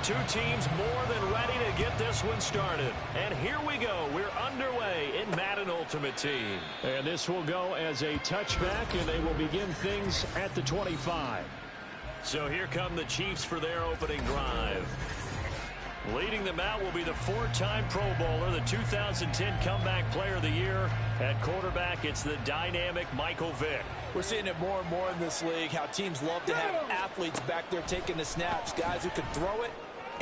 Two teams more than ready to get this one started. And here we go. We're underway in Madden Ultimate Team. And this will go as a touchback, and they will begin things at the 25. So here come the Chiefs for their opening drive. Leading them out will be the four-time Pro Bowler, the 2010 Comeback Player of the Year. At quarterback, it's the dynamic Michael Vick. We're seeing it more and more in this league, how teams love to have athletes back there taking the snaps, guys who can throw it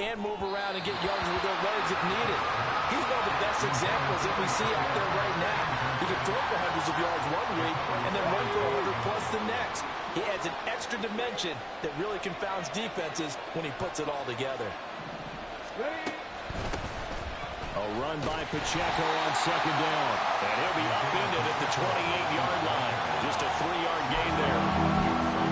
and move around and get yards with their legs if needed. He's one of the best examples that we see out there right now. He can throw for hundreds of yards one week and then run for 100 plus the next. He adds an extra dimension that really confounds defenses when he puts it all together. A run by Pacheco on second down. And he'll be upended at the 28-yard line. Just a 3-yard gain there.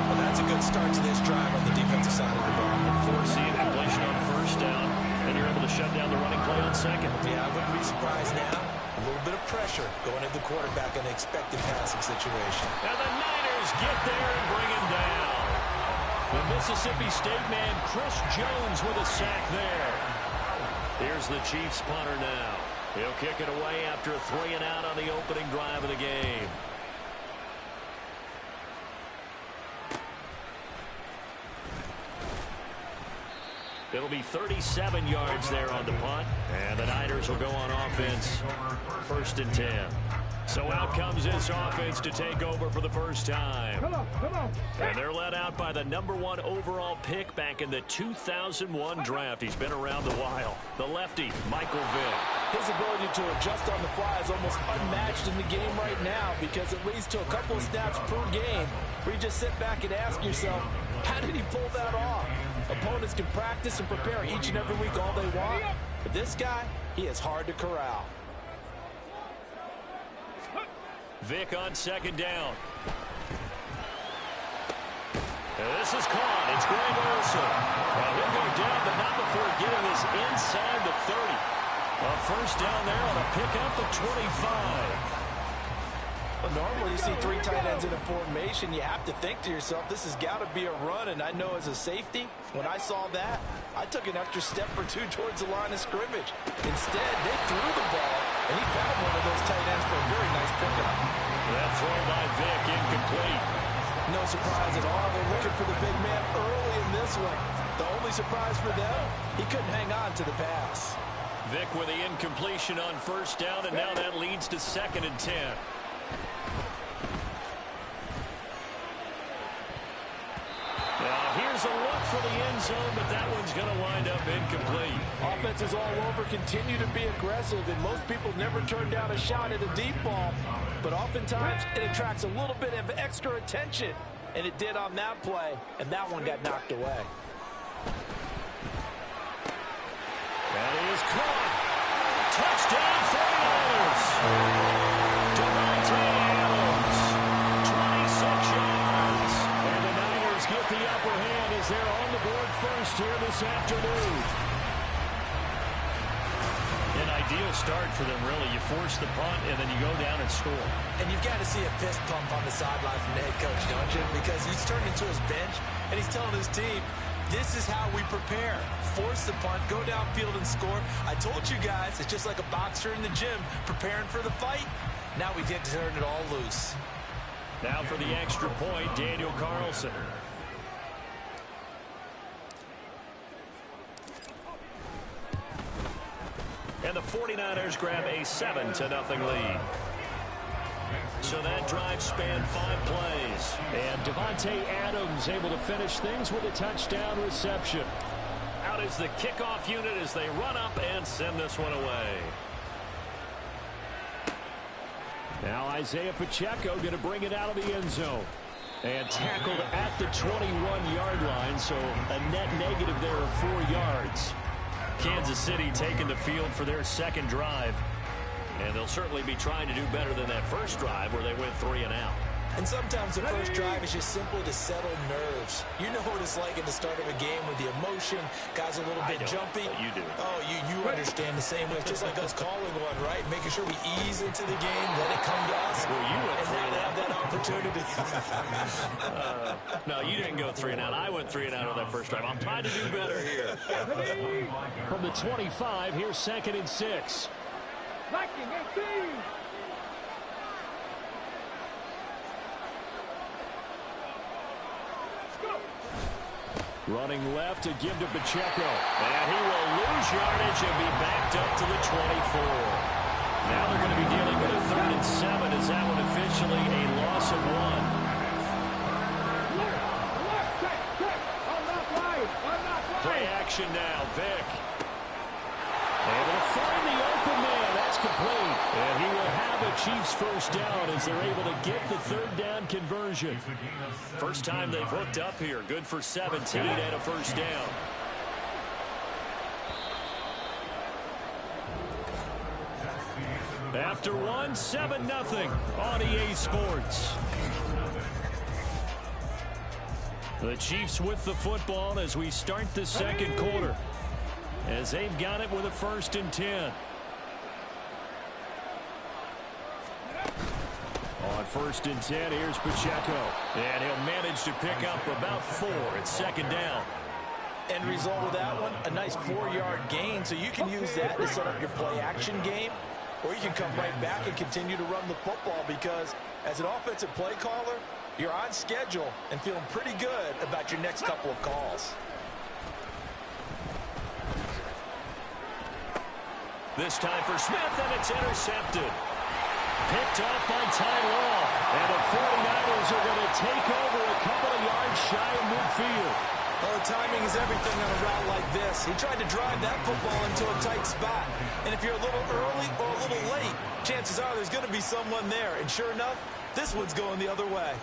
Well, that's a good start to this drive on the defensive side of the ball. Forcing completion on first down, and you're able to shut down the running play on second. Yeah, I wouldn't be surprised now. A little bit of pressure going into the quarterback in an expected passing situation. And the Niners get there and bring him down. The Mississippi State man, Chris Jones, with a sack there. Here's the Chiefs punter now. He'll kick it away after a 3-and-out on the opening drive of the game. It'll be 37 yards there on the punt. And the Niners will go on offense. 1st and 10. So out comes this offense to take over for the first time. And they're led out by the #1 overall pick back in the 2001 draft. He's been around a while. The lefty, Michael Vick. His ability to adjust on the fly is almost unmatched in the game right now because it leads to a couple of snaps per game where you just sit back and ask yourself, how did he pull that off? Opponents can practice and prepare each and every week all they want. But this guy, he is hard to corral. Vick on second down. And this is caught. It's Greg Olsen. Well, he'll go down, but not before getting this inside the 30. A first down there on a pickup at 25. Well, normally you see 3 tight ends in a formation. You have to think to yourself, this has got to be a run. And I know as a safety, when I saw that, I took an extra step or two towards the line of scrimmage. Instead, they threw the ball, and he found one of those tight ends for a very nice pickup. That throw by Vick incomplete. No surprise at all. They're looking for the big man early in this one. The only surprise for them, he couldn't hang on to the pass. Vick with the incompletion on first down, and now that leads to 2nd and 10. Now here's a look for the end zone, but that one's going to wind up incomplete. Offenses all over continue to be aggressive, and most people never turn down a shot at a deep ball. But oftentimes, it attracts a little bit of extra attention. And it did on that play, and that one got knocked away. That is caught. Touchdown 49ers. Devontae Adams, 26 yards. And the Niners get the upper hand as they're on the board first here this afternoon. An ideal start for them, really. You force the punt, and then you go down and score. And you've got to see a fist pump on the sideline from the head coach, don't you? Because he's turned into his bench, and he's telling his team, this is how we prepare. Force the punt, go downfield and score. I told you guys, it's just like a boxer in the gym preparing for the fight. Now we get to turn it all loose. Now for the extra point, Daniel Carlson. And the 49ers grab a 7-0 lead. So that drive spanned 5 plays. And Devontae Adams able to finish things with a touchdown reception. Out is the kickoff unit as they run up and send this one away. Now Isaiah Pacheco going to bring it out of the end zone. And tackled at the 21-yard line, so a net negative there of 4 yards. Kansas City taking the field for their second drive. And they'll certainly be trying to do better than that first drive where they went 3 and out. And sometimes the first drive is just simply to settle nerves. You know what it's like at the start of a game with the emotion. Guys are a little bit jumpy. You do. Oh, you understand the same way. It's just like us calling one, right? Making sure we ease into the game, let it come to us. Well, you went and now they have that opportunity. No, you didn't go 3 and out. I went 3 and out on that first drive. I'm trying to do better here. From the 25, here's 2nd and 6. Running left to give to Pacheco. And he will lose yardage and be backed up to the 24. Now they're going to be dealing with a 3rd and 7. Is that one officially a loss of 1? Play action now. Vick. Able to find the open man. That's complete. And he will have a Chiefs first down as they're able to get the 3rd down conversion. First time they've hooked up here. Good for 17 and a first down. After 1, 7-0 on EA Sports. The Chiefs with the football as we start the second quarter. As they've got it with a 1st and 10. On 1st and 10, here's Pacheco. And he'll manage to pick up about 4. It's 2nd down. End result of that one, a nice 4-yard gain. So you can use that to set up your play-action game. Or you can come right back and continue to run the football because as an offensive play caller, you're on schedule and feeling pretty good about your next couple of calls. This time for Smith, and it's intercepted. Picked up by Ty Law. And the 49ers are going to take over a couple of yards shy of midfield. Oh, timing is everything on a route like this. He tried to drive that football into a tight spot. And if you're a little early or a little late, chances are there's going to be someone there. And sure enough, this one's going the other way.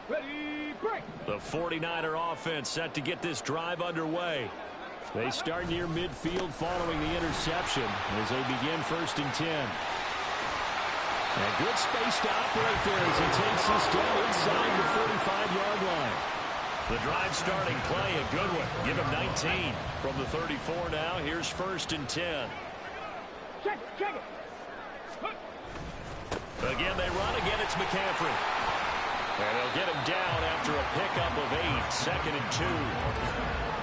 Ready, break. The 49er offense set to get this drive underway. They start near midfield following the interception as they begin 1st and 10. And good space to operate there as he takes this down inside the 45-yard line. The drive starting play, a good one. Give him 19. From the 34 now, here's 1st and 10. Check it. Again, they run. Again, it's McCaffrey. And they'll get him down after a pickup of 8. 2nd and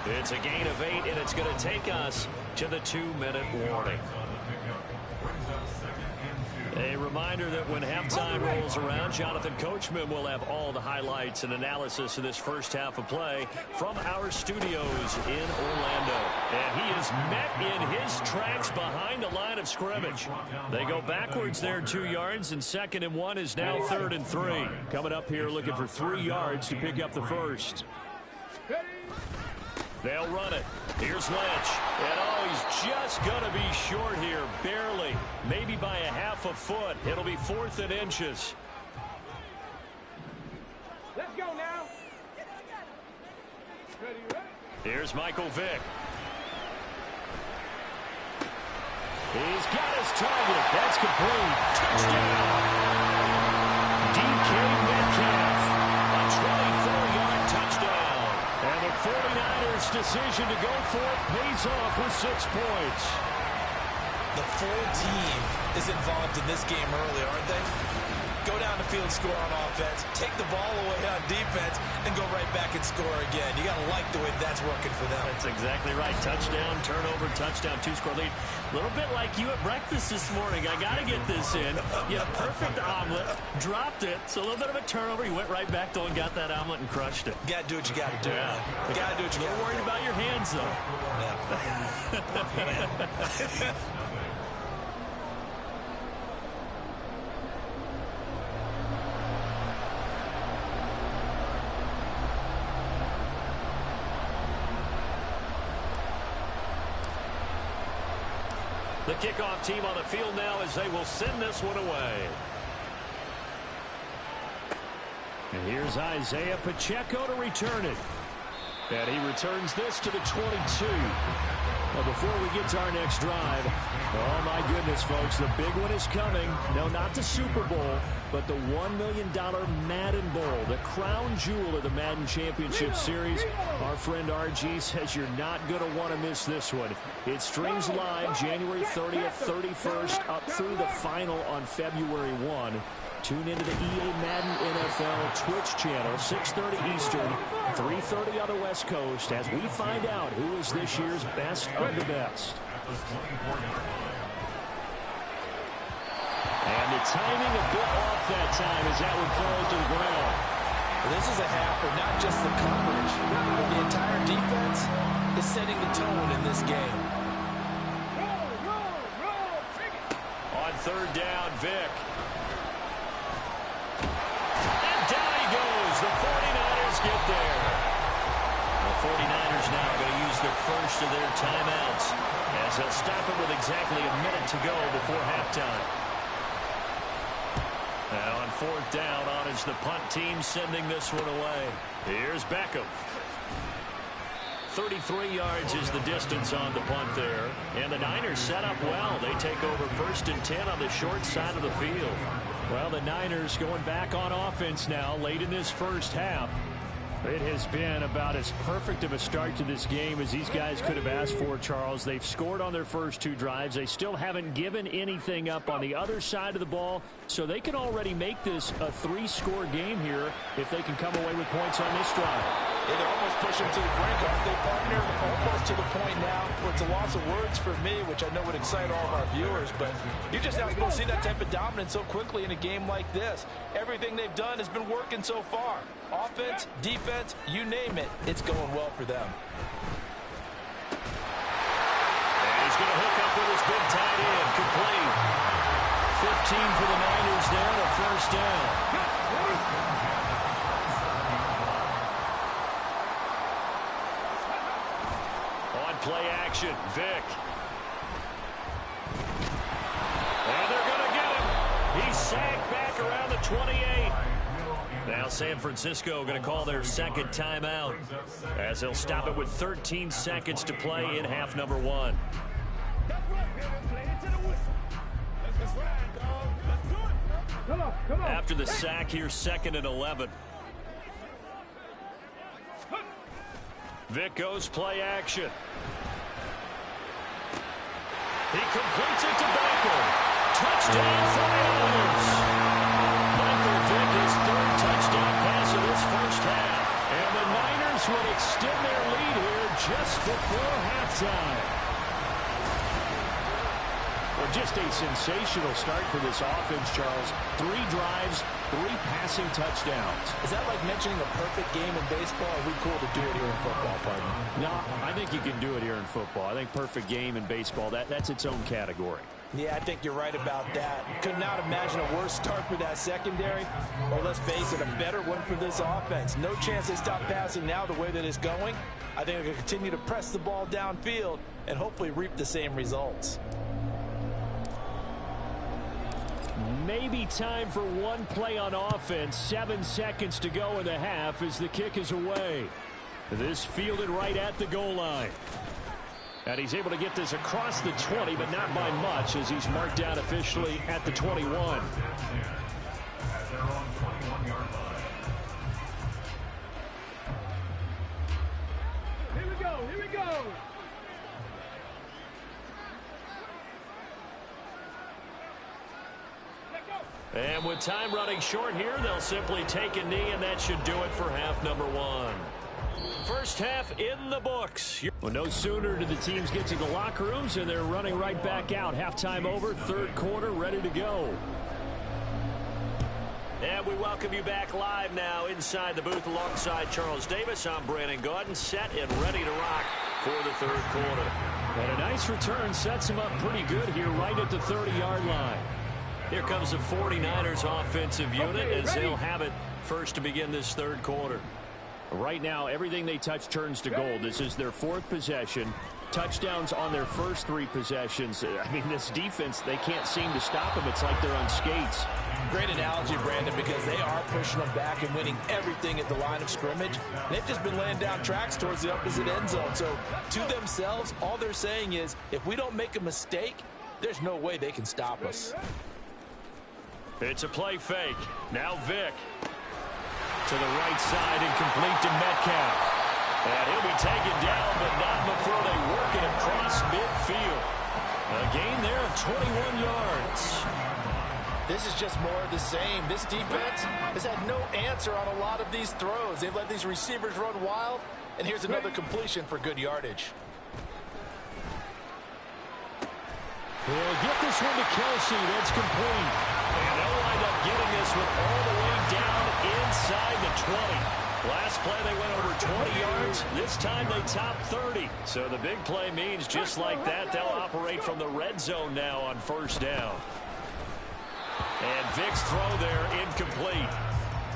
2. It's a gain of 8, and it's going to take us to the 2-minute warning. A reminder that when halftime rolls around, Jonathan Coachman will have all the highlights and analysis of this first half of play from our studios in Orlando. And he is met in his tracks behind the line of scrimmage. They go backwards there 2 yards, and 2nd and 1 is now 3rd and 3. Coming up here looking for 3 yards to pick up the first. They'll run it. Here's Lynch. And oh, he's just going to be short here. Barely. Maybe by a half a foot. It'll be 4th and inches. Let's go now. Here's Michael Vick. He's got his target. That's complete. Touchdown. DK Metcalf. A 24-yard touchdown. And the 49ers' decision to go for it pays off with 6 points. The full team is involved in this game early, aren't they? Go down the field, score on offense, take the ball away on defense, and go right back and score again. You got to like the way that's working for them. That's exactly right. Touchdown, turnover, touchdown, 2-score lead. A little bit like you at breakfast this morning. I got to get this in. You had a perfect omelet, dropped it, so a little bit of a turnover. You went right back though and got that omelet and crushed it. You got to do what you got to do. Yeah. You got to do what you got to do. Worried about your hands, though. Yeah. The kickoff team on the field now as they will send this one away. And here's Isaiah Pacheco to return it. And he returns this to the 22. Well, before we get to our next drive, Oh, my goodness, folks. The big one is coming. No, not the Super Bowl, but the $1 million Madden Bowl, the crown jewel of the Madden Championship Series. Our friend RG says you're not going to want to miss this one. It streams live January 30th, 31st, up through the final on February 1. Tune into the EA Madden NFL Twitch channel, 6:30 Eastern, 3:30 on the West Coast, as we find out who is this year's best of the best. And the timing a bit off that time as that one falls to the ground. This is a half for not just the coverage, but the entire defense is setting the tone in this game. On third down, Vic. And down he goes. The 49ers get there. The 49ers now going to use the first of their timeouts as they'll stop it with exactly a minute to go before halftime. Now on fourth down, on is the punt team sending this one away. Here's Beckham. 33 yards is the distance on the punt there. And the Niners set up well. They take over 1st and 10 on the short side of the field. Well, the Niners going back on offense now late in this first half. It has been about as perfect of a start to this game as these guys could have asked for, Charles. They've scored on their first 2 drives. They still haven't given anything up on the other side of the ball, so they can already make this a 3-score game here if they can come away with points on this drive. Yeah, they're almost pushing to the brink, aren't they, partner? Almost to the point now where it's a loss of words for me, which I know would excite all of our viewers, but you're just not supposed to see that type of dominance so quickly in a game like this. Everything they've done has been working so far. Offense, defense, you name it, it's going well for them. And he's going to hook up with his big tight end, complete. 15 for the Niners there, a first down. Play action, Vic. And they're going to get him. He's sacked back around the 28. Now San Francisco going to call their second timeout as they'll stop it with 13 seconds to play in half number 1. After the sack here, 2nd and 11. Vic goes play action. He completes it to Baker. Touchdown 49ers. Michael Vick, his 3rd touchdown pass of this first half. And the Niners would extend their lead here just before halftime. Well, just a sensational start for this offense, Charles. 3 drives, 3 passing touchdowns. Is that like mentioning a perfect game in baseball? Or are we cool to do it here in football, partner? No, I think you can do it here in football. I think perfect game in baseball, that's its own category. Yeah, I think you're right about that. Could not imagine a worse start for that secondary. Or let's face it, a better one for this offense. No chance they stop passing now the way that it's going. I think they're going to continue to press the ball downfield and hopefully reap the same results. Maybe time for one play on offense. 7 seconds to go in the half as the kick is away. This fielded right at the goal line. And he's able to get this across the 20, but not by much as he's marked down officially at the 21. Here we go, here we go. And with time running short here, they'll simply take a knee, and that should do it for half number 1. First half in the books. Well, no sooner do the teams get to the locker rooms, and they're running right back out. Halftime over, 3rd quarter, ready to go. And we welcome you back live now inside the booth alongside Charles Davis. I'm Brandon Gaudin, set and ready to rock for the 3rd quarter. And a nice return sets him up pretty good here right at the 30-yard line. Here comes the 49ers offensive unit as they'll have it first to begin this 3rd quarter. Right now, everything they touch turns to gold. This is their 4th possession. Touchdowns on their first 3 possessions. I mean, this defense, they can't seem to stop them. It's like they're on skates. Great analogy, Brandon, because they are pushing them back and winning everything at the line of scrimmage. They've just been laying down tracks towards the opposite end zone. So to themselves, all they're saying is, if we don't make a mistake, There's no way they can stop us. It's a play fake. Now Vic. To the right side and complete to Metcalf. And he'll be taken down, but not before they work it across midfield. A gain there of 21 yards. This is just more of the same. This defense has had no answer on a lot of these throws. They've let these receivers run wild, and here's another completion for good yardage. He'll get this one to Kelsey. That's complete. And they'll wind up getting this one all the way down inside the 20. Last play they went over 20 yards. This time they top 30. So the big play means just like that, they'll operate from the red zone now on first down. And Vic's throw there incomplete.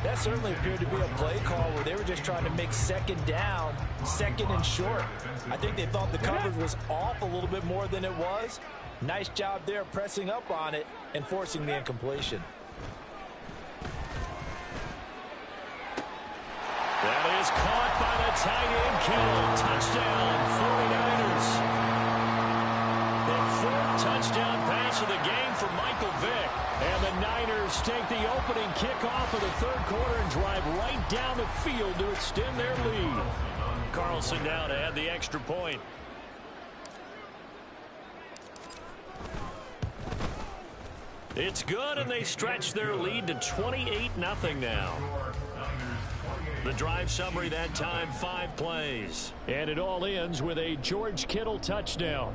That certainly appeared to be a play call where they were just trying to make second down, second and short. I think they thought the coverage was off a little bit more than it was. Nice job there pressing up on it and forcing the incompletion. That is caught by the tight end, Kittle. Touchdown, 49ers. The fourth touchdown pass of the game for Michael Vick. And the Niners take the opening kickoff of the third quarter and drive right down the field to extend their lead. Carlson now to add the extra point. It's good, and they stretch their lead to 28-0 now. The drive summary that time, 5 plays. And it all ends with a George Kittle touchdown.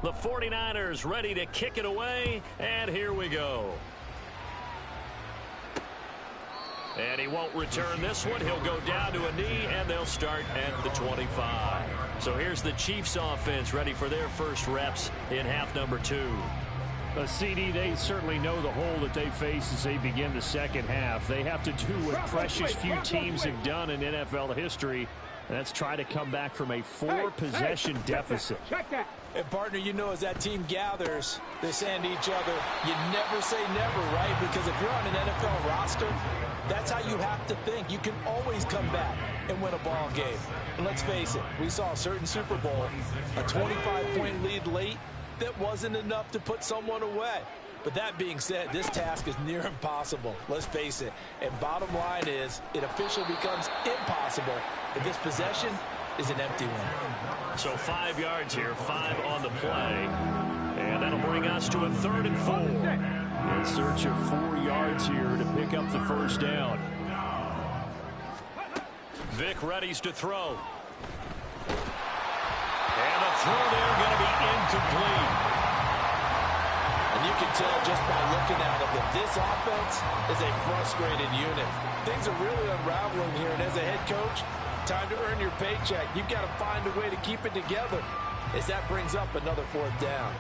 The 49ers ready to kick it away, and here we go. And he won't return this one. He'll go down to a knee, and they'll start at the 25. So here's the Chiefs offense ready for their first reps in half number 2. A CD, they certainly know the hole that they face as they begin the second half. They have to do what precious few teams have done in NFL history, and that's try to come back from a 4-possession deficit. And, partner, you know, as that team gathers, they say to each other, you never say never, right? Because if you're on an NFL roster, that's how you have to think. You can always come back and win a ball game. And let's face it, we saw a certain Super Bowl, a 25-point lead late that wasn't enough to put someone away. But that being said, this task is near impossible. Let's face it. And bottom line is, it officially becomes impossible if this possession is an empty one. So 5 yards here, 5 on the play. And that'll bring us to a 3rd and 4. In search of 4 yards here to pick up the first down. Vic readies to throw. And the throw there going to be incomplete. And you can tell just by looking at it that this offense is a frustrated unit. Things are really unraveling here, and as a head coach, time to earn your paycheck. You've got to find a way to keep it together as that brings up another 4th down.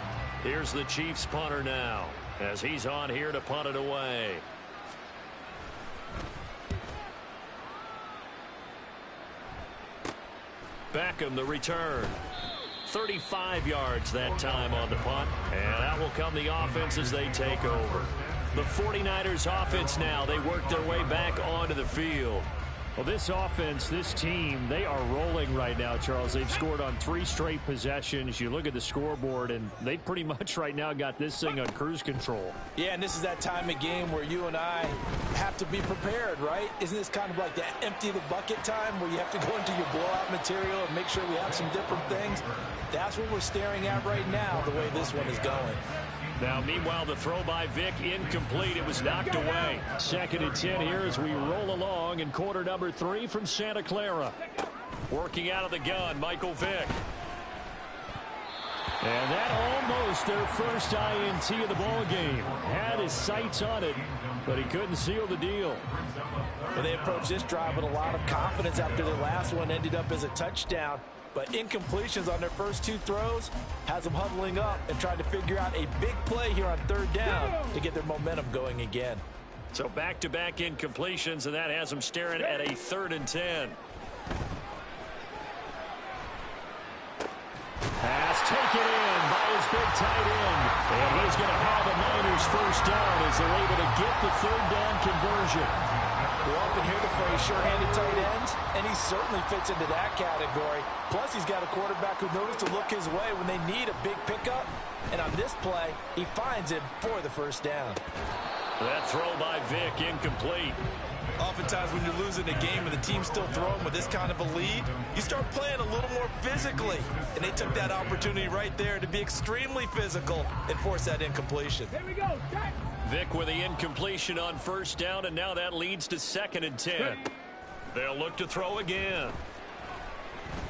Here's the Chiefs punter now as he's on here to punt it away. Beckham the return. 35 yards that time on the punt. And out will come the offense as they take over. The 49ers offense now. They work their way back onto the field. Well, this offense, this team, they are rolling right now, Charles. They've scored on 3 straight possessions. You look at the scoreboard, and they pretty much right now got this thing on cruise control. Yeah, and this is that time of game where you and I have to be prepared, right? Isn't this kind of like the empty the bucket time where you have to go into your blowout material and make sure we have some different things? That's what we're staring at right now, the way this one is going. Now, meanwhile, the throw by Vic incomplete. It was knocked away. 2nd and 10 here as we roll along in quarter number 3 from Santa Clara. Working out of the gun, Michael Vick. And that almost their first INT of the ball game. Had his sights on it, but he couldn't seal the deal. Well, they approached this drive with a lot of confidence after the last one ended up as a touchdown. But incompletions on their first 2 throws has them huddling up and trying to figure out a big play here on 3rd down to get their momentum going again. So back-to-back incompletions, and that has them staring at a 3rd and 10. Pass taken in by his big tight end. And he's going to have a Niners first down as they're able to get the 3rd down conversion. We often hear the phrase sure-handed tight ends, and he certainly fits into that category. Plus, he's got a quarterback who knows to look his way when they need a big pickup. And on this play, he finds him for the first down. That throw by Vic incomplete. Oftentimes when you're losing a game and the team's still throwing with this kind of a lead, you start playing a little more physically. And they took that opportunity right there to be extremely physical and force that incompletion. Here we go, Jack. Vic with the incompletion on first down, and now that leads to 2nd and 10. They'll look to throw again.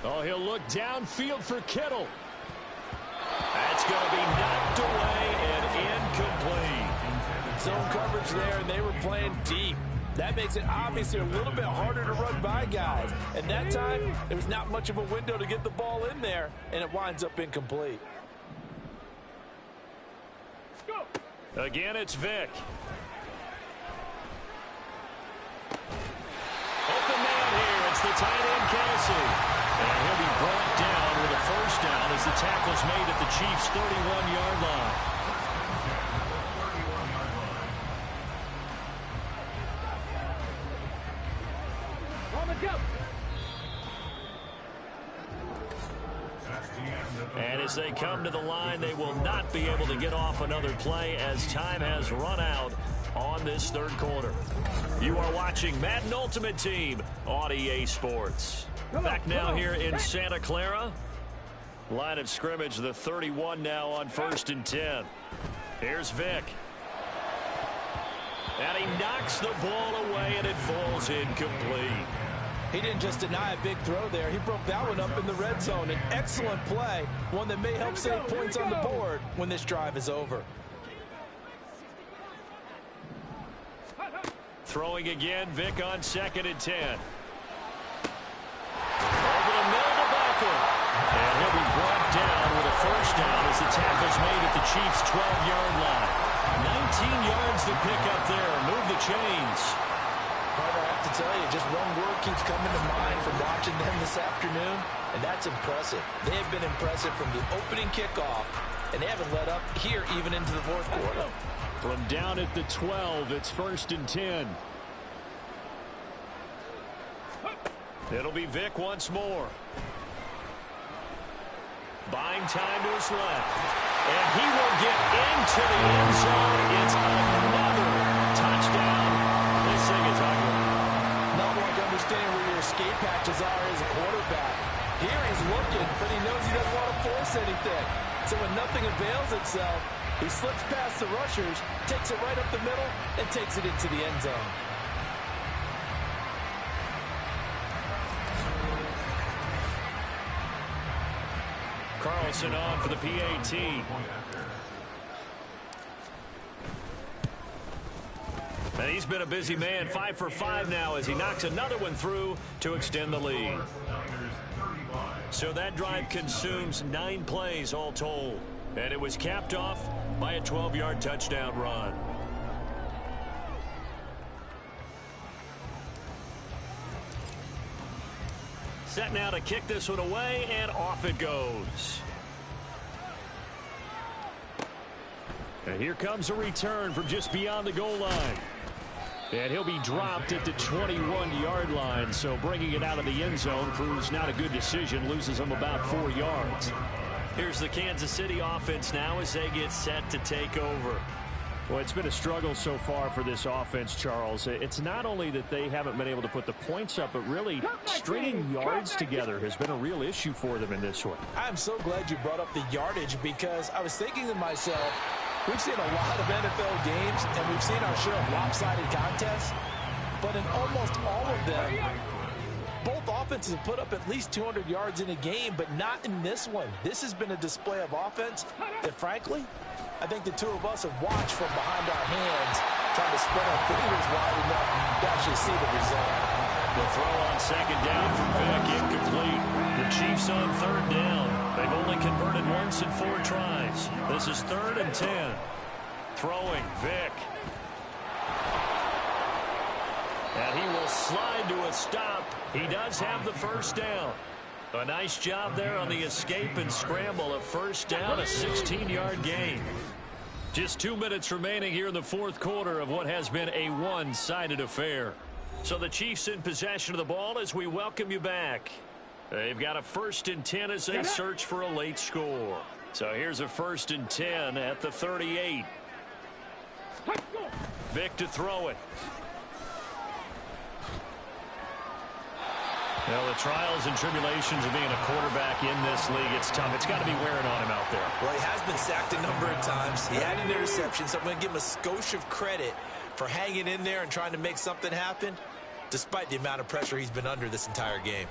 Oh, he'll look downfield for Kittle. That's going to be knocked away and incomplete. Zone coverage there, and they were playing deep. That makes it obviously a little bit harder to run by guys. And that time, there was not much of a window to get the ball in there, and it winds up incomplete. Again, it's Vic. Open man here. It's the tight end, Kelsey. And he'll be brought down with a first down as the tackle's made at the Chiefs' 31-yard line. And as they come to the line, they will not be able to get off another play as time has run out on this third quarter. You are watching Madden Ultimate Team on EA Sports. Back now here in Santa Clara. Line of scrimmage, the 31 now on 1st and 10. Here's Vic. And he knocks the ball away, and it falls incomplete. He didn't just deny a big throw there. He broke that one up in the red zone. An excellent play, one that may help save points on the board when this drive is over. Throwing again, Vic on 2nd and 10. Over the middle to Beckham. And he'll be brought down with a first down as the tackle's made at the Chiefs' 12-yard line. 19 yards to pick up there. Move the chains. Carter, I have to tell you, just one word keeps coming to mind from watching them this afternoon, and that's impressive. They have been impressive from the opening kickoff, and they haven't let up here even into the fourth quarter. From down at the 12, it's 1st and 10. It'll be Vic once more. Buying time to his left. And he will get into the end zone. It's another touchdown. This thing is ugly. Not like understanding where your escape patches are as a quarterback. Here he's looking, but he knows he doesn't want to force anything. So when nothing avails itself, he slips past the rushers, takes it right up the middle, and takes it into the end zone. Carlson on for the PAT. And he's been a busy man, 5 for 5 now as he knocks another one through to extend the lead. So that drive consumes 9 plays all told. And it was capped off by a 12-yard touchdown run. Set now to kick this one away, and off it goes. And here comes a return from just beyond the goal line. And he'll be dropped at the 21-yard line, so bringing it out of the end zone proves not a good decision, loses him about 4 yards. Here's the Kansas City offense now as they get set to take over. Well, it's been a struggle so far for this offense, Charles. It's not only that they haven't been able to put the points up, but really stringing yards together has been a real issue for them in this one. I'm so glad you brought up the yardage because I was thinking to myself, we've seen a lot of NFL games and we've seen our share of lopsided contests, but in almost all of them, both offenses have put up at least 200 yards in a game, but not in this one. This has been a display of offense that, frankly, I think the two of us have watched from behind our hands, trying to spread our fingers wide enough to actually see the result. The throw on 2nd down from Vic, incomplete. The Chiefs on 3rd down. They've only converted once in 4 tries. This is 3rd and 10. Throwing, Vic. And he will slide to a stop. He does have the first down. A nice job there on the escape and scramble. A first down, a 16-yard gain. Just 2 minutes remaining here in the fourth quarter of what has been a one-sided affair. So the Chiefs in possession of the ball as we welcome you back. They've got a 1st and 10 as they search for a late score. So here's a 1st and 10 at the 38. Vic to throw it. Well, the trials and tribulations of being a quarterback in this league, it's tough. It's got to be wearing on him out there. Well, he has been sacked a number of times. He had an interception, so I'm going to give him a skosh of credit for hanging in there and trying to make something happen, despite the amount of pressure he's been under this entire game.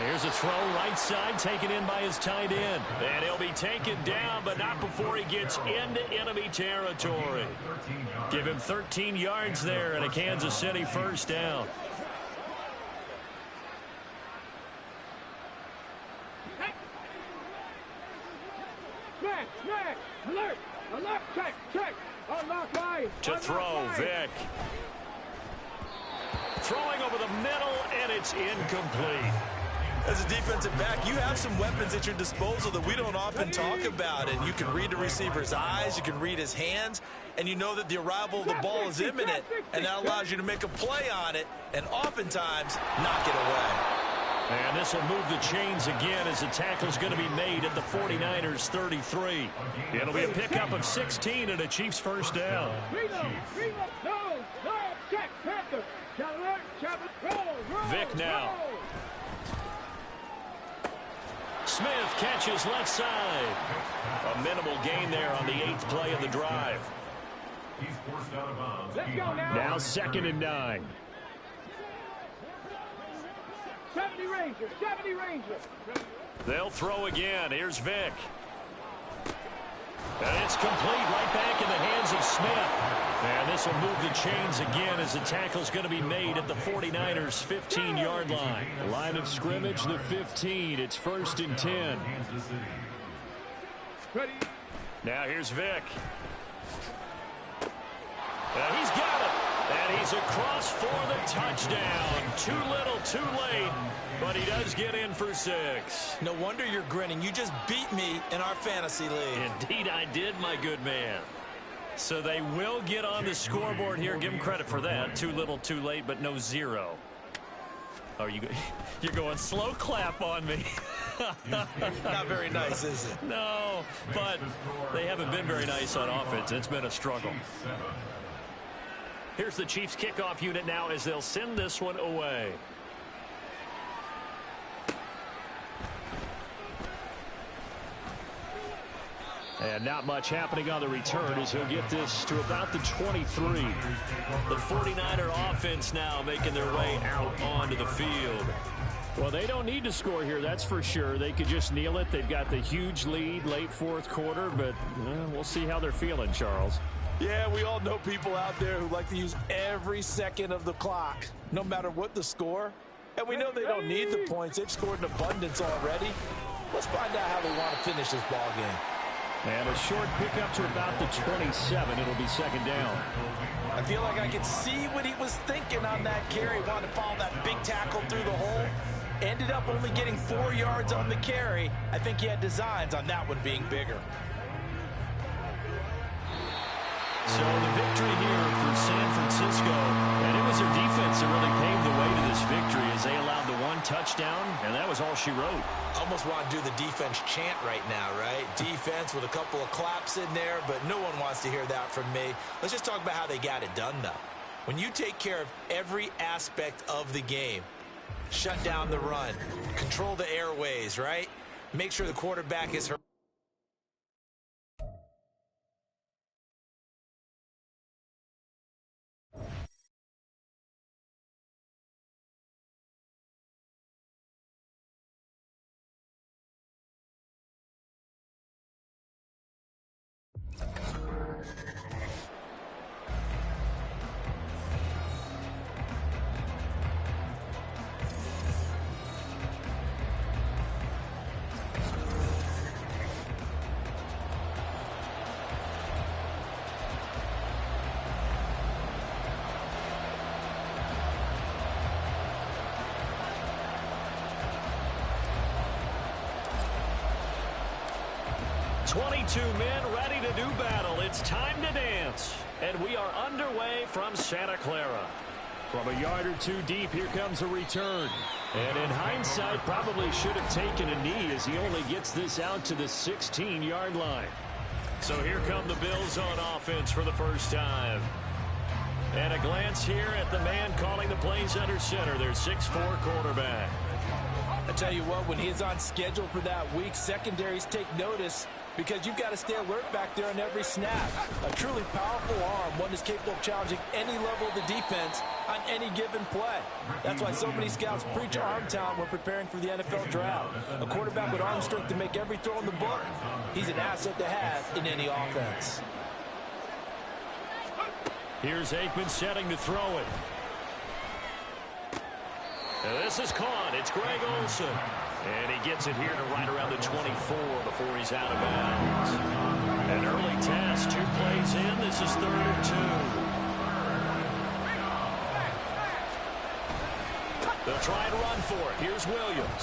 Here's a throw right side, taken in by his tight end. And he'll be taken down, but not before he gets into enemy territory. Give him 13 yards there and a Kansas City 1st down. Alert! Alert! Check! Unlock line! To throw, Vic. Throwing over the middle, and it's incomplete. As a defensive back, you have some weapons at your disposal that we don't often talk about. And you can read the receiver's eyes, you can read his hands, and you know that the arrival of the ball is imminent. And that allows you to make a play on it and oftentimes knock it away. And this will move the chains again as the tackle's going to be made at the 49ers 33. It'll be a pickup of 16 and a Chiefs 1st down. Vic now. Smith catches left side. A minimal gain there on the 8th play of the drive. Now 2nd and 9. 70 Ranger. They'll throw again. Here's Vic. And it's complete right back in the hands of Smith. And this will move the chains again as the tackle's going to be made at the 49ers 15-yard line. Line of scrimmage, the 15. It's 1st and 10. Now here's Vic. And he's got it. And he's across for the touchdown. Too little, too late. But he does get in for 6. No wonder you're grinning. You just beat me in our fantasy league. Indeed I did, my good man. So they will get on the scoreboard here. Give them credit for that. Too little, too late, but no 0. Oh, you're going slow clap on me. Not very nice, is it? No, but they haven't been very nice on offense. It's been a struggle. Here's the Chiefs kickoff unit now as they'll send this one away. And not much happening on the return as he'll get this to about the 23. The 49er offense now making their way out onto the field. Well, they don't need to score here, that's for sure. They could just kneel it. They've got the huge lead late 4th quarter, but we'll see how they're feeling, Charles. Yeah, we all know people out there who like to use every second of the clock, no matter what the score. And we know they don't need the points. They've scored in abundance already. Let's find out how they want to finish this ball game. And a short pickup to about the 27. It'll be 2nd down. I feel like I could see what he was thinking on that carry. Wanted to follow that big tackle through the hole. Ended up only getting 4 yards on the carry. I think he had designs on that one being bigger. So the victory here for San Francisco, and it was their defense that really paved the way to this victory as they allowed the 1 touchdown, and that was all she wrote. Almost want to do the defense chant right now, right? Defense with a couple of claps in there, but no one wants to hear that from me. Let's just talk about how they got it done, though. When you take care of every aspect of the game, shut down the run, control the airways, right? Make sure the quarterback is hurt. Two men ready to do battle. It's time to dance. And we are underway from Santa Clara. From a yard or two deep, here comes a return. And in hindsight, probably should have taken a knee as he only gets this out to the 16-yard line. So here come the Bills on offense for the first time. And a glance here at the man calling the plays under center, their 6'4" quarterback. I tell you what, when he's on schedule for that week, secondaries take notice because you've got to stay alert back there on every snap. A truly powerful arm, one that's capable of challenging any level of the defense on any given play. That's why so many scouts preach arm talent when preparing for the NFL draft. A quarterback with arm strength to make every throw in the book, he's an asset to have in any offense. Here's Aikman setting to throw it. And this is caught. It's Greg Olsen. And he gets it here to right around the 24 before he's out of bounds. An early test. 2 plays in. This is 3rd and 2. They'll try and run for it. Here's Williams.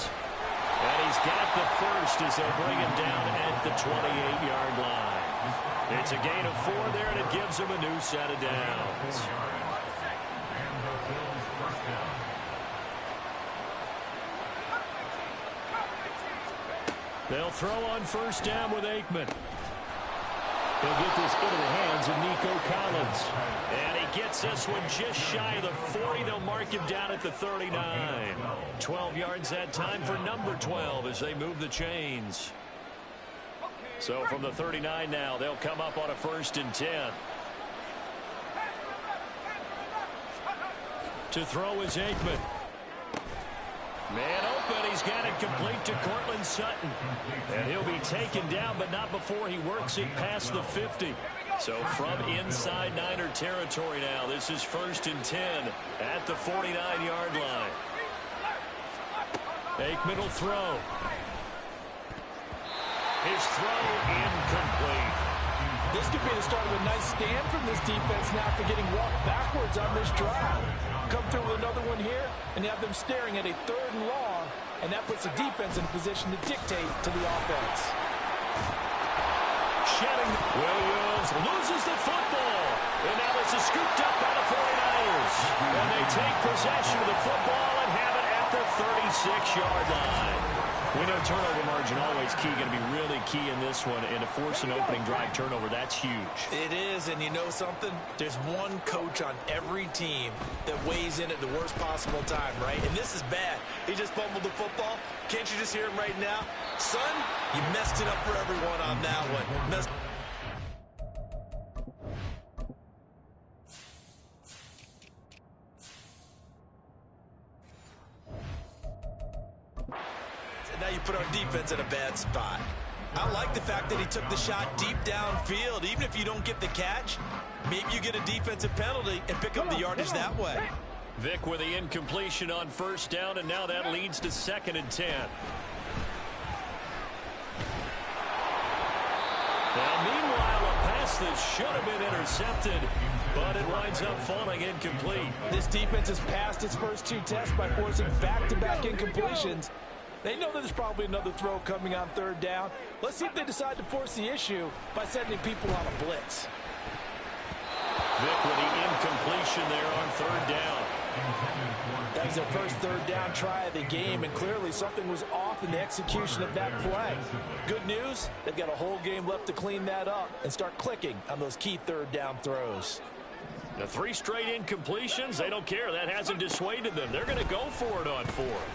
And he's got the first as they bring him down at the 28-yard line. It's a gain of 4 there, and it gives him a new set of downs. They'll throw on first down with Aikman. He'll get this into the hands of Nico Collins. And he gets this one just shy of the 40. They'll mark him down at the 39. 12 yards that time for number 12 as they move the chains. So from the 39 now, they'll come up on a 1st and 10. To throw is Aikman. Man open, he's got it complete to Cortland Sutton. And he'll be taken down, but not before he works it past the 50. So from inside Niner territory now, this is 1st and 10 at the 49-yard line. Aikman will throw. His throw incomplete. This could be the start of a nice stand from this defense now after getting walked backwards on this drive. Come through with another one here and have them staring at a 3rd and long, and that puts the defense in a position to dictate to the offense. Shedding. Williams loses the football. And now this is scooped up by the 49ers. And they take possession of the football and have it at the 36-yard line. We know turnover margin always key, going to be really key in this one. And to force an opening drive turnover, that's huge. It is, and you know something? There's one coach on every team that weighs in at the worst possible time, right? And this is bad. He just fumbled the football. Can't you just hear him right now? Son, you messed it up for everyone on that one. Now you put our defense in a bad spot. I like the fact that he took the shot deep downfield. Even if you don't get the catch, maybe you get a defensive penalty and pick up the yardage that way. Vic with the incompletion on 1st down, and now that leads to 2nd and 10. Now, meanwhile, a pass that should have been intercepted, but it winds up falling incomplete. This defense has passed its first 2 tests by forcing back-to-back incompletions. They know that there's probably another throw coming on 3rd down. Let's see if they decide to force the issue by sending people on a blitz. Vic with the incompletion there on 3rd down. That was their first 3rd down try of the game, and clearly something was off in the execution of that play. Good news, they've got a whole game left to clean that up and start clicking on those key 3rd down throws. The 3 straight incompletions, they don't care. That hasn't dissuaded them. They're going to go for it on 4th.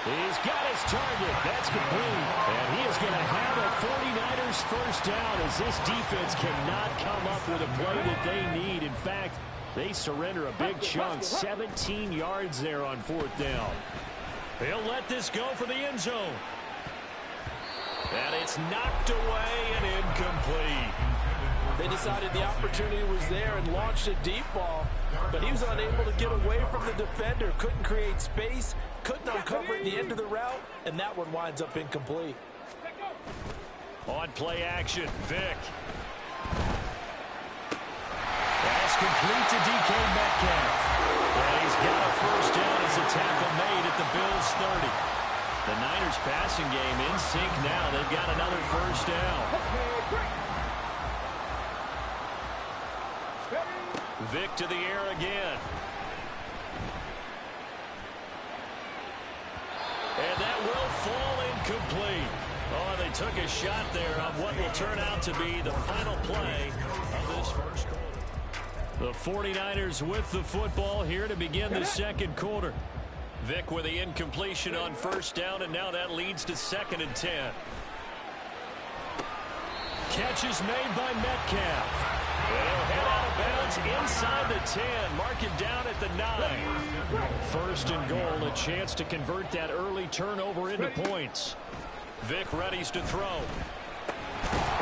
He's got his target. That's complete. And he is going to have a 49ers first down as this defense cannot come up with a play that they need. In fact, they surrender a big chunk. 17 yards there on 4th down. He'll let this go for the end zone. And it's knocked away and incomplete. They decided the opportunity was there and launched a deep ball, but he was unable to get away from the defender, couldn't create space, couldn't uncover at the end of the route, and that one winds up incomplete. On play action, Vic. Pass complete to DK Metcalf. And he's got a first down as a tackle made at the Bills' 30. The Niners passing game in sync now. They've got another first down. Vic to the air again. And that will fall incomplete. Oh, they took a shot there on what will turn out to be the final play of this first quarter. The 49ers with the football here to begin the second quarter. Vic with the incompletion on first down, and now that leads to 2nd and 10. Catch is made by Metcalf. He'll head out of bounds inside the 10. Mark it down at the 9. 1st and goal, a chance to convert that early turnover into points. Vic readies to throw.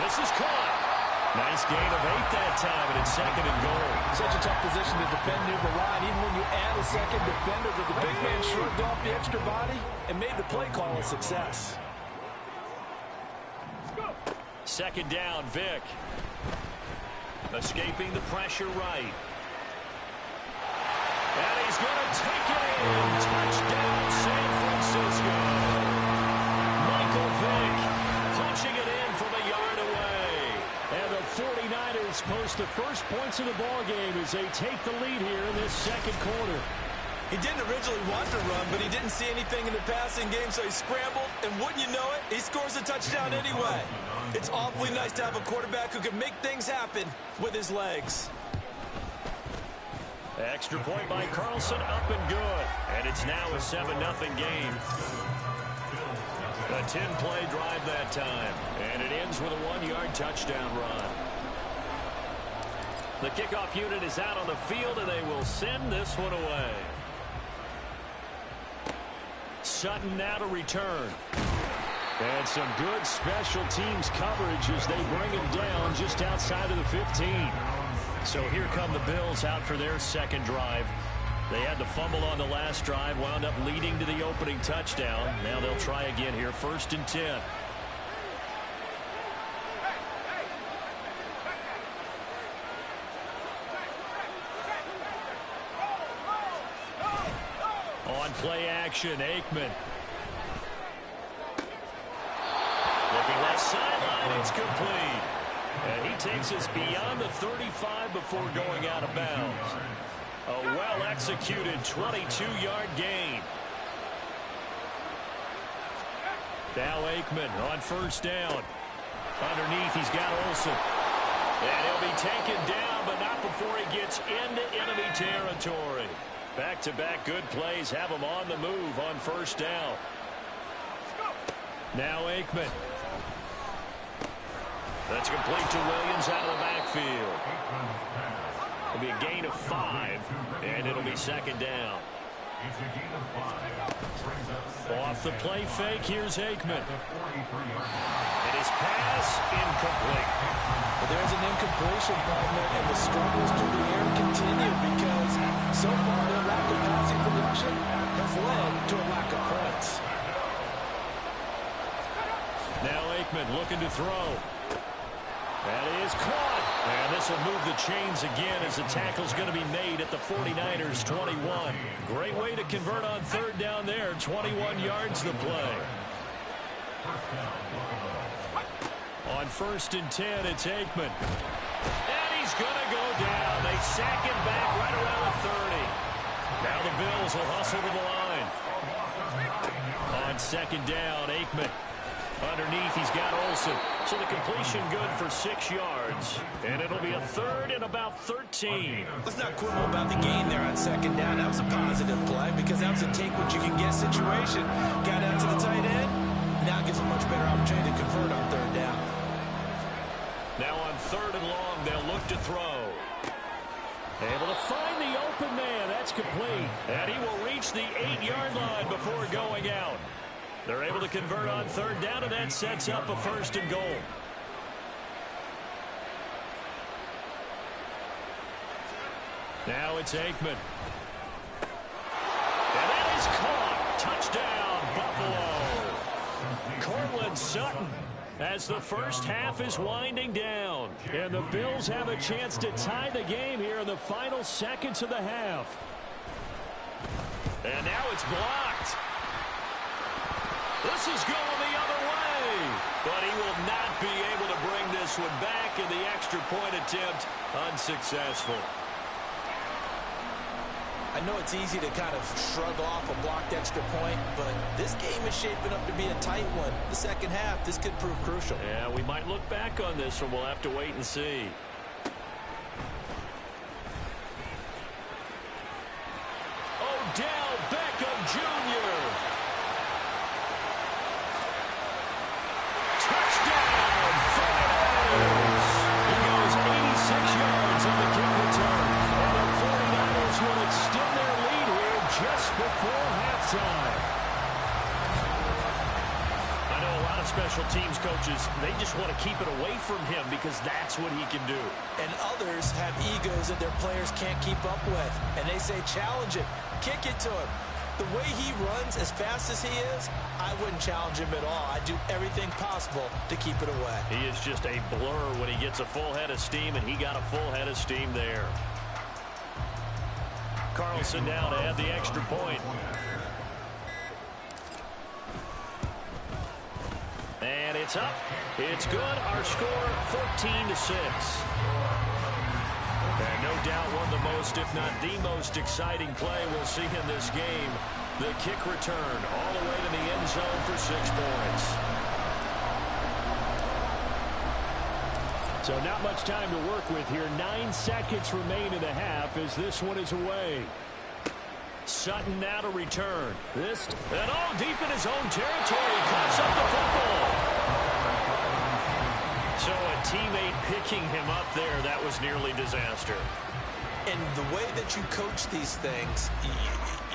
This is caught. Nice gain of 8 that time, and it's 2nd and goal. Such a tough position to defend near the line. Even when you add a second defender, that the big man shrugged off the extra body and made the play call a success. 2nd down, Vic. Escaping the pressure right. And he's going to take it in. Touchdown, San Francisco. Michael Vick punching it in from a yard away. And the 49ers post the first points of the ballgame as they take the lead here in this second quarter. He didn't originally want to run, but he didn't see anything in the passing game, so he scrambled, and wouldn't you know it, he scores a touchdown anyway. It's awfully nice to have a quarterback who can make things happen with his legs. Extra point by Carlson, up and good. And it's now a 7-0 game. A 10-play drive that time. And it ends with a 1-yard touchdown run. The kickoff unit is out on the field, and they will send this one away. Sutton now to return. And some good special teams coverage as they bring him down just outside of the 15. So here come the Bills out for their second drive. They had the fumble on the last drive, wound up leading to the opening touchdown. Now they'll try again here, 1st and 10. On play action, Aikman. Looking left sideline, it's complete. And he takes us beyond the 35 before going out of bounds. A well-executed 22-yard gain. Now Aikman on 1st down. Underneath, he's got Olsen. And he'll be taken down, but not before he gets into enemy territory. Back-to-back good plays have him on the move on 1st down. Now Aikman. That's complete to Williams out of the backfield. It'll be a gain of 5, and it'll be 2nd down. Off the play fake, here's Aikman. And his pass incomplete. Well, there's an incompletion, partner, and the struggles through the air continue because so far their lack of passing production has led to a lack of points. Now Aikman looking to throw. That is caught. And this will move the chains again as the tackle's going to be made at the 49ers 21. Great way to convert on 3rd down there. 21 yards the play. On 1st and 10, it's Aikman. And he's going to go down. They sack him back right around the 30. Now the Bills will hustle to the line. On 2nd down, Aikman. Underneath, he's got Olsen. So the completion good for 6 yards. And it'll be a 3rd and about 13. Let's not quibble about the gain there on 2nd down. That was a positive play because that was a take-what-you-can-get situation. Got out to the tight end. Now gives a much better opportunity to convert on 3rd down. Now on 3rd and long, they'll look to throw. Able to find the open man. That's complete. And he will reach the 8-yard line before going out. They're able to convert on 3rd down, and that sets up a 1st and goal. Now it's Aikman. And that is caught. Touchdown, Buffalo. Cortland Sutton as the first half is winding down. And the Bills have a chance to tie the game here in the final seconds of the half. And now it's blocked. This is going the other way. But he will not be able to bring this one back, and the extra point attempt unsuccessful. I know it's easy to kind of shrug off a blocked extra point, but this game is shaping up to be a tight one. The second half, this could prove crucial. Yeah, we might look back on this one. We'll have to wait and see. Odell Beckham Jr. Touchdown, 49ers. He goes 86 yards on the kick return. And the 49ers will extend their lead here just before halftime. I know a lot of special teams coaches, they just want to keep it away from him because that's what he can do. And others have egos that their players can't keep up with. And they say, challenge it, kick it to him. The way he runs as fast as he is, I wouldn't challenge him at all. I'd do everything possible to keep it away. He is just a blur when he gets a full head of steam, and he got a full head of steam there. Carlson now to add the extra point. And it's up. It's good. Our score, 14-6. And no doubt one of the most, if not the most exciting play we'll see in this game. The kick return all the way to the end zone for 6 points. So not much time to work with here. 9 seconds remain in the half as this one is away. Sutton now to return. This, and all deep in his own territory. Cuts up the football. So a teammate picking him up there, that was nearly disaster. And the way that you coach these things,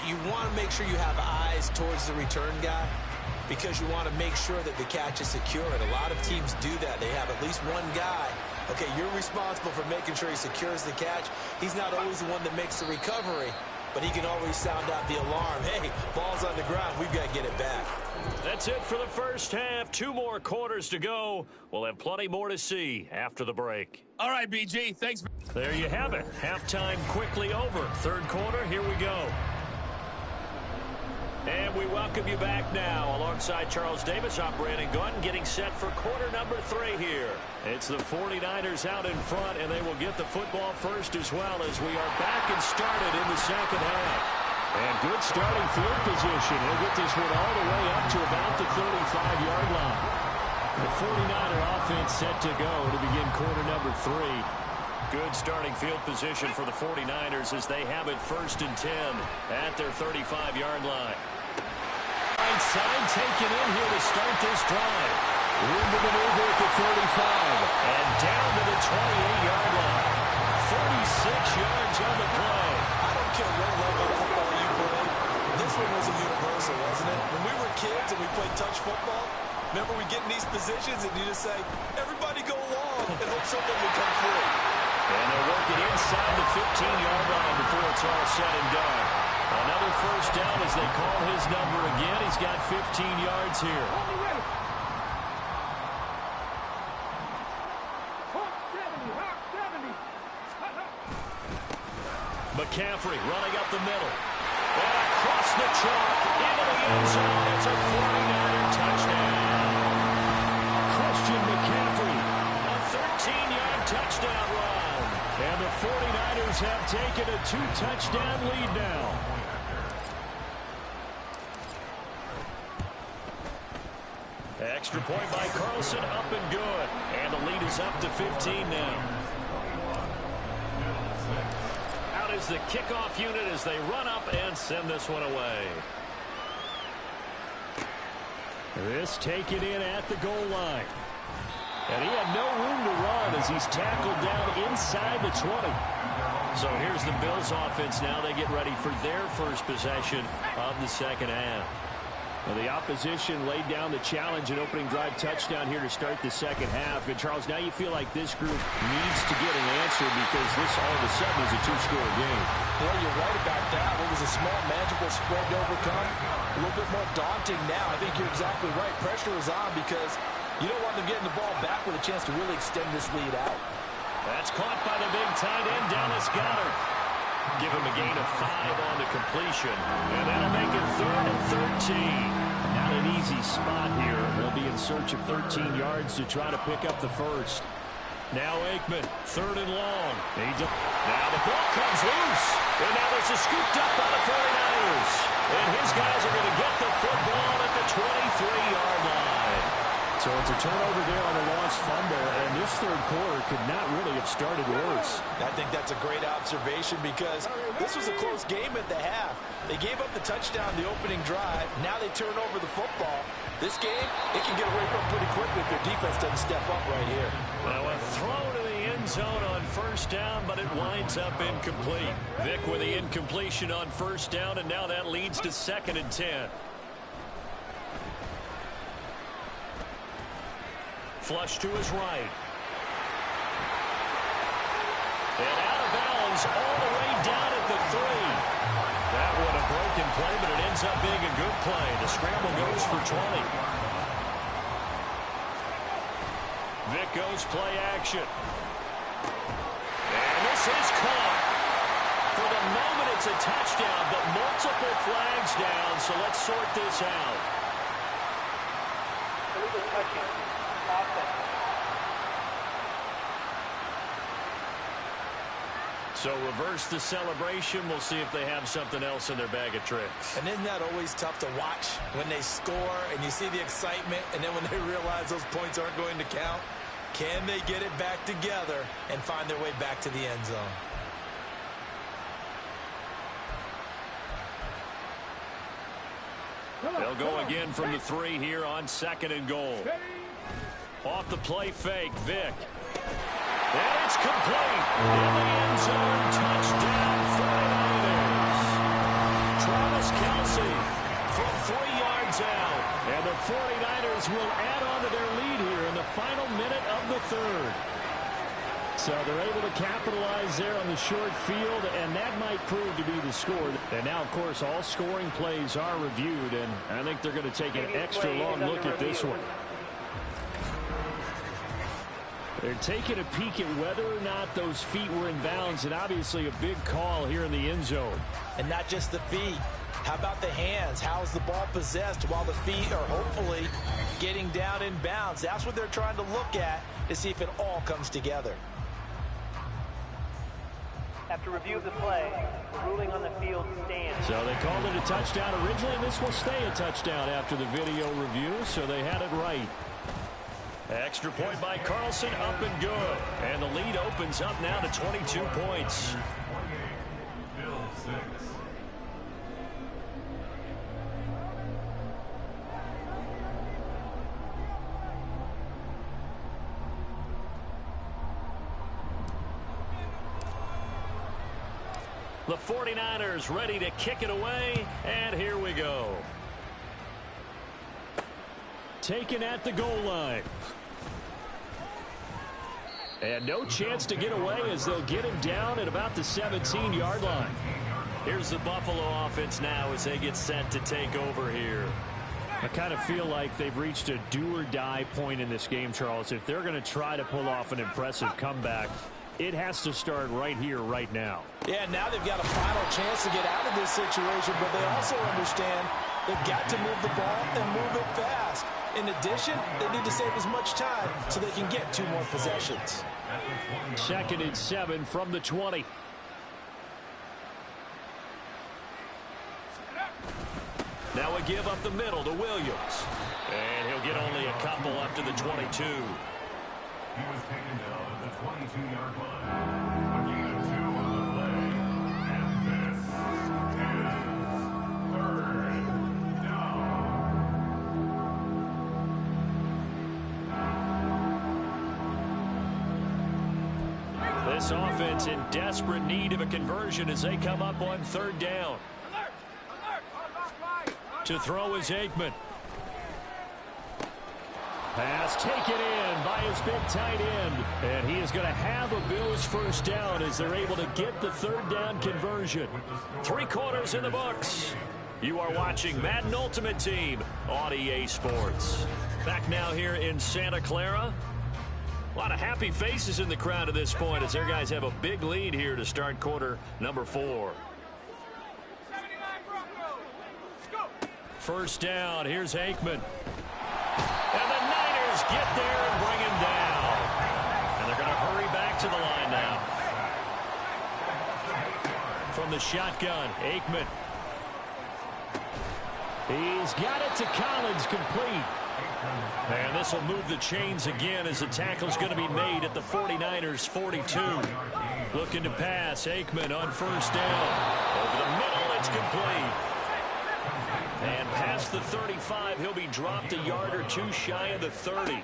you want to make sure you have eyes towards the return guy because you want to make sure that the catch is secured. A lot of teams do that. They have at least one guy. Okay, you're responsible for making sure he secures the catch. He's not always the one that makes the recovery, but he can always sound out the alarm. Hey, ball's on the ground. We've got to get it back. That's it for the first half. 2 more quarters to go. We'll have plenty more to see after the break. All right, BG, thanks. There you have it. Halftime quickly over. Third quarter, here we go. And we welcome you back now alongside Charles Davis, I'm Brandon Gunn, getting set for quarter number 3 here. It's the 49ers out in front, and they will get the football first as well as we are back and started in the second half. And good starting field position. He'll get this one all the way up to about the 35-yard line. The 49er offense set to go to begin quarter number 3. Good starting field position for the 49ers as they have it 1st and 10 at their 35-yard line. Right side taken in here to start this drive. Room to maneuver at the 35. And down to the 28-yard line. 36 yards on the play. I don't care what level of football you play. This one was a universal, wasn't it? When we were kids and we played touch football, remember we get in these positions and you just say, everybody go along and hope someone will come through. And they're working inside the 15-yard line before it's all said and done. Another first down as they call his number again. He's got 15 yards here. McCaffrey running up the middle. And across the chalk into the end zone. It's a 49er touchdown. Christian McCaffrey, a 13-yard touchdown run. And the 49ers have taken a 2-touchdown lead now. Extra point by Carlson, up and good. And the lead is up to 15 now. Out is the kickoff unit as they run up and send this one away. This taken in at the goal line. And he had no room to run as he's tackled down inside the 20. So here's the Bills offense now. They get ready for their first possession of the second half. Well, the opposition laid down the challenge and opening drive touchdown here to start the second half. And, Charles, now you feel like this group needs to get an answer because this all of a sudden is a 2-score game. Well, you're right about that. It was a small, manageable spread to overcome. A little bit more daunting now. I think you're exactly right. Pressure is on because you don't want them getting the ball back with a chance to really extend this lead out. That's caught by the big tight end, Dallas Goedert. Give him a gain of 5 on the completion. And that'll make it 3rd and 13. Not an easy spot here. They'll be in search of 13 yards to try to pick up the first. Now Aikman, 3rd and long. Now the ball comes loose. And now this is scooped up by the 49ers. And his guys are going to get the football at the 23-yard line. So it's a turnover there on a lost fumble, and this third quarter could not really have started worse. I think that's a great observation because this was a close game at the half. They gave up the touchdown the opening drive. Now they turn over the football. This game, it can get away from pretty quickly if their defense doesn't step up right here. Now a throw to the end zone on first down, but it winds up incomplete. Vic with the incompletion on first down, and now that leads to 2nd and 10. Flush to his right. And out of bounds all the way down at the 3. That one a broken play, but it ends up being a good play. The scramble goes for 20. Vic goes play action. And this is caught. For the moment, it's a touchdown, but multiple flags down, so let's sort this out. Illegal touching. So reverse the celebration. We'll see if they have something else in their bag of tricks. And isn't that always tough to watch when they score and you see the excitement, and then when they realize those points aren't going to count? Can they get it back together and find their way back to the end zone? They'll go again from the 3 here on 2nd and goal. Off the play fake, Vic. And it's complete. In the end zone, touchdown 49ers. Travis Kelce from 3 yards out. And the 49ers will add on to their lead here in the final minute of the 3rd. So they're able to capitalize there on the short field, and that might prove to be the score. And now, of course, all scoring plays are reviewed, and I think they're going to take an extra long look at this one. They're taking a peek at whether or not those feet were in bounds, and obviously a big call here in the end zone. And not just the feet. How about the hands? How is the ball possessed while the feet are hopefully getting down in bounds? That's what they're trying to look at to see if it all comes together. After review of the play, the ruling on the field stands. So they called it a touchdown originally, and this will stay a touchdown after the video review, so they had it right. Extra point by Carlson, up and good. And the lead opens up now to 22 points. The 49ers ready to kick it away, and here we go. Taken at the goal line. And no chance to get away as they'll get him down at about the 17-yard line. Here's the Buffalo offense now as they get set to take over here. I kind of feel like they've reached a do-or-die point in this game, Charles. If they're going to try to pull off an impressive comeback, it has to start right here, right now. Yeah, now they've got a final chance to get out of this situation, but they also understand they've got to move the ball and move it fast. In addition, they need to save as much time so they can get 2 more possessions. 2nd and 7 from the 20. Now a give up the middle to Williams. And he'll get only a couple up to the 22. He was taken down at the 22-yard line. A gain of 2 on the play. And this is 3rd down. This offense in desperate need of a conversion as they come up on 3rd down. To throw is Aikman. Pass taken in by his big tight end. And he is going to have a Bills first down as they're able to get the 3rd down conversion. 3 quarters in the books. You are watching Madden Ultimate Team on EA Sports. Back now here in Santa Clara. A lot of happy faces in the crowd at this point as their guys have a big lead here to start quarter number 4. First down, here's Aikman. And the Niners get there and bring him down. And they're going to hurry back to the line now. From from the shotgun. Aikman. He's got it to Collins, complete. And this will move the chains again as the tackle's going to be made at the 49ers 42. Looking to pass. Aikman on first down. Over the middle, it's complete. And past the 35, he'll be dropped a yard or two shy of the 30.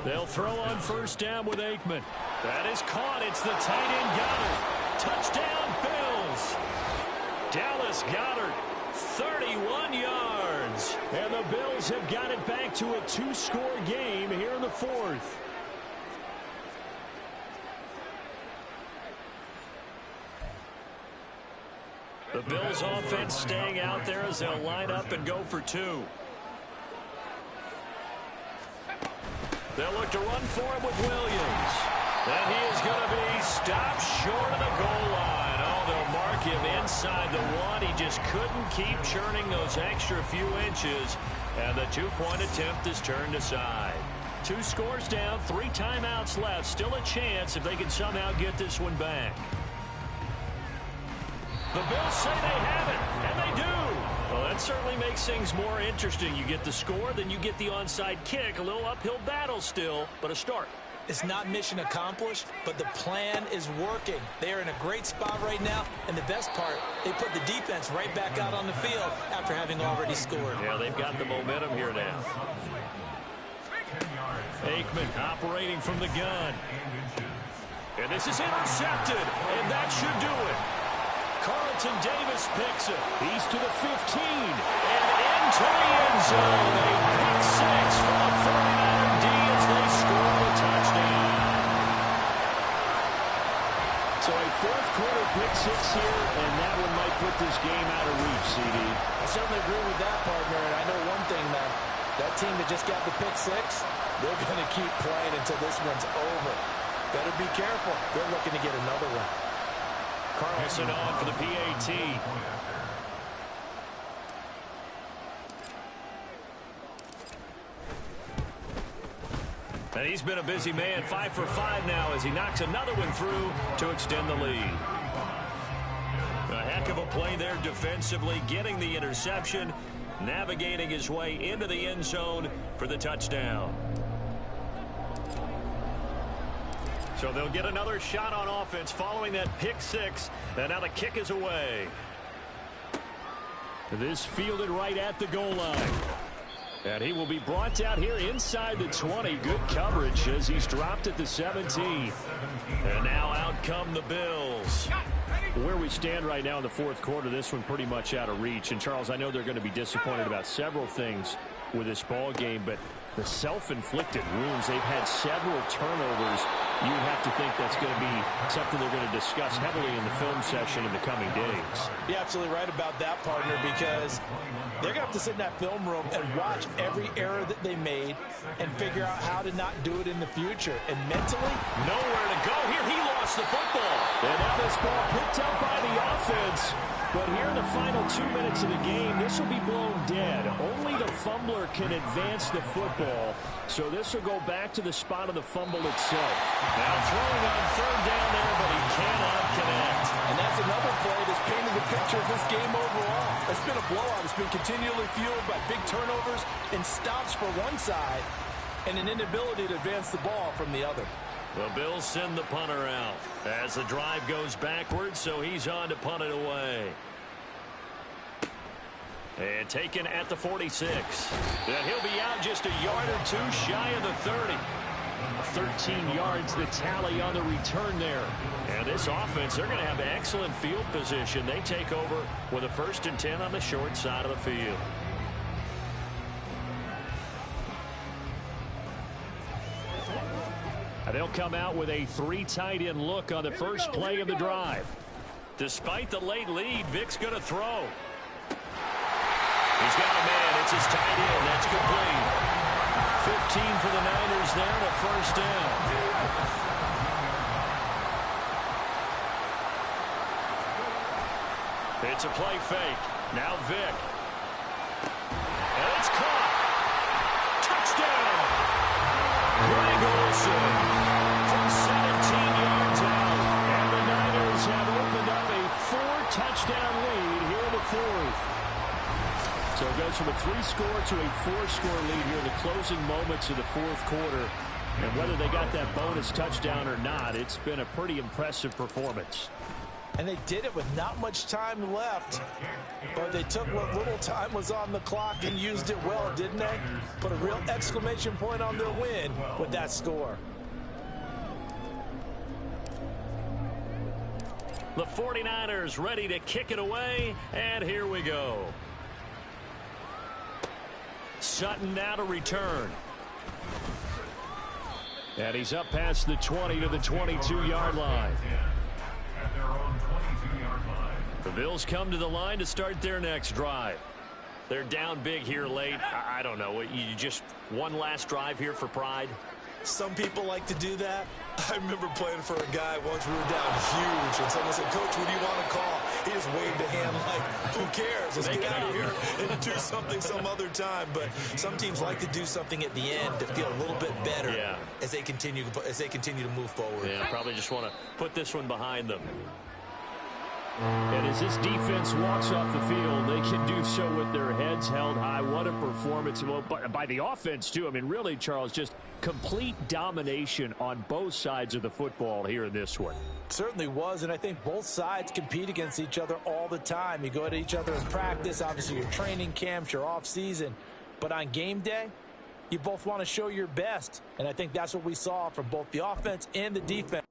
They'll throw on first down with Aikman. That is caught. It's the tight end Goddard. Touchdown, Bills. Dallas Goddard, 31 yards. And the Bills have got it back to a two-score game here in the fourth. The Bills offense staying out there as they'll line up and go for two. They'll look to run for him with Williams. And he is going to be stopped short of the goal line. Oh, they'll mark him inside the one. He just couldn't keep churning those extra few inches. And the two-point attempt is turned aside. 2 scores down, 3 timeouts left. Still a chance if they can somehow get this one back. The Bills say they have it, and they do. Well, that certainly makes things more interesting. You get the score, then you get the onside kick. A little uphill battle still, but a start. It's not mission accomplished, but the plan is working. They are in a great spot right now, and the best part, they put the defense right back out on the field after having already scored. Yeah, they've got the momentum here now. Aikman operating from the gun. And this is intercepted, and that should do it. Carlton Davis picks it. He's to the 15 and into the end zone. A pick six from a 49er D as they score the touchdown. So a fourth-quarter pick six here, and that one might put this game out of reach, CD. I certainly agree with that, partner, and I know one thing, man. That team that just got the pick six, they're going to keep playing until this one's over. Better be careful. They're looking to get another one. Carlson on for the PAT. And he's been a busy man, 5 for 5 now as he knocks another one through to extend the lead. A heck of a play there defensively, getting the interception, navigating his way into the end zone for the touchdown. So they'll get another shot on offense following that pick six. And now the kick is away. This fielded right at the goal line. And he will be brought out here inside the 20. Good coverage as he's dropped at the 17. And now out come the Bills. Where we stand right now in the fourth quarter, this one pretty much out of reach. And, Charles, I know they're going to be disappointed about several things with this ball game, but the self-inflicted wounds, they've had several turnovers. You would have to think that's going to be something they're going to discuss heavily in the film session in the coming days. You're absolutely right about that, partner, because they're going to have to sit in that film room and watch every error that they made and figure out how to not do it in the future. And mentally, nowhere to go. Here he lost the football. And now this ball picked up by the offense. But here in the final 2 minutes of the game, this will be blown dead. Only the fumbler can advance the football. So this will go back to the spot of the fumble itself. Now throwing on third down there, but he cannot connect. And that's another play that's painted the picture of this game overall. It's been a blowout. It's been continually fueled by big turnovers and stops for one side and an inability to advance the ball from the other. The Bills send the punter out as the drive goes backwards, so he's on to punt it away. And taken at the 46. Then he'll be out just a yard or two shy of the 30. 13 yards the tally on the return there. And this offense, they're going to have excellent field position. They take over with a 1st and 10 on the short side of the field. And they'll come out with a 3 tight end look on the first play of the drive. Despite the late lead, Vic's going to throw. He's got a man. It's his tight end. That's complete. 15 for the Niners there and a 1st down. It's a play fake. Now Vic. And it's caught. Touchdown. Greg Olsen from 17 yards out. And the Niners have opened up a fourth. So it goes from a 3-score to a 4-score lead here in the closing moments of the fourth quarter. And whether they got that bonus touchdown or not, it's been a pretty impressive performance. And they did it with not much time left. But they took what little time was on the clock and used it well, didn't they? Put a real exclamation point on their win with that score. The 49ers ready to kick it away, and here we go. Sutton now to return. And he's up past the 20 to the 22-yard line. At their own 22-yard line. The Bills come to the line to start their next drive. They're down big here late. I don't know. You just one last drive here for pride? Some people like to do that. I remember playing for a guy once. We were down huge, and someone said, "Coach, what do you want to call?" He just waved a hand like, "Who cares? Let's get out of here and do something some other time." But some teams like to do something at the end to feel a little bit better as they continue to move forward. Yeah, probably just want to put this one behind them. And as this defense walks off the field, they can do so with their heads held high. What a performance by the offense, too. I mean, really, Charles, just complete domination on both sides of the football here in this one. Certainly was, and I think both sides compete against each other all the time. You go at each other in practice, obviously your training camps, your off-season. But on game day, you both want to show your best. And I think that's what we saw from both the offense and the defense.